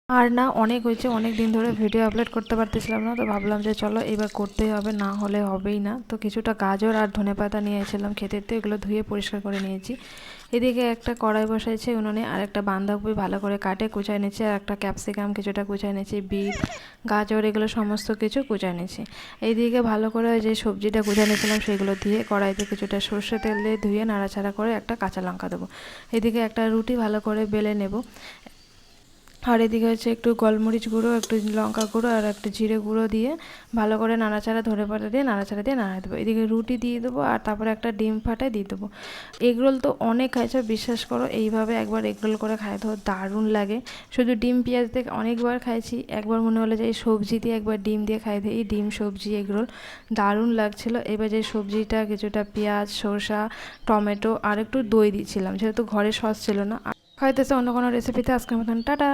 আর না অনেক হয়েছে, অনেক দিন ধরে ভিডিও আপলোড করতে পারতেছিলাম না, তো ভাবলাম যে চলো এবার করতেই হবে, না হলে হবেই না। তো কিছুটা গাজর আর ধনেপাতা নিয়ে এসেছিলাম খেতে, তো এগুলো ধুয়ে পরিষ্কার করে নিয়েছি। এদিকে একটা কড়াই বসাইছে উনুনে, আর একটা বাঁধাকপি ভালো করে কাটে কুচায় নিয়েছি, আর একটা ক্যাপসিকাম কিছুটা কুচায় নিয়েছি, বিট গাজর এগুলো সমস্ত কিছু কুচায় নিয়েছি। এইদিকে ভালো করে যে সবজিটা কুচায় নিয়েছিলাম সেগুলো দিয়ে কড়াইতে কিছুটা সর্ষে তেল দিয়ে ধুয়ে নাড়াচাড়া করে একটা কাঁচা লঙ্কা দেবো। এদিকে একটা রুটি ভালো করে বেলে নেব। আর এদিকে হচ্ছে একটু গোলমরিচ গুঁড়ো, একটু লঙ্কা গুঁড়ো আর একটু জিরে গুঁড়ো দিয়ে ভালো করে নাড়াচাড়া ধনেপাতা দিয়ে নাড়াচাড়া দিয়ে নাড়া দেবো। এদিকে রুটি দিয়ে দেবো, আর তারপরে একটা ডিম ফাটায় দিয়ে দেবো। এগরোল তো অনেক খাইছো, বিশ্বাস করো এইভাবে একবার এগরোল করে খাই তো দারুণ লাগে। শুধু ডিম পেঁয়াজ দিয়ে অনেকবার খাইছি, একবার মনে হলো যে এই সবজি দিয়ে একবার ডিম দিয়ে খাই দিই, এই ডিম সবজি এগরোল দারুণ লাগছিলো। এবার যে সবজিটা কিছুটা পেঁয়াজ শসা টমেটো আর একটু দই দিয়েছিলাম, যেহেতু ঘরে সস ছিল না। খাইতেছে অন্য কোনো রেসিপিতে। আজকের মতন টাটা।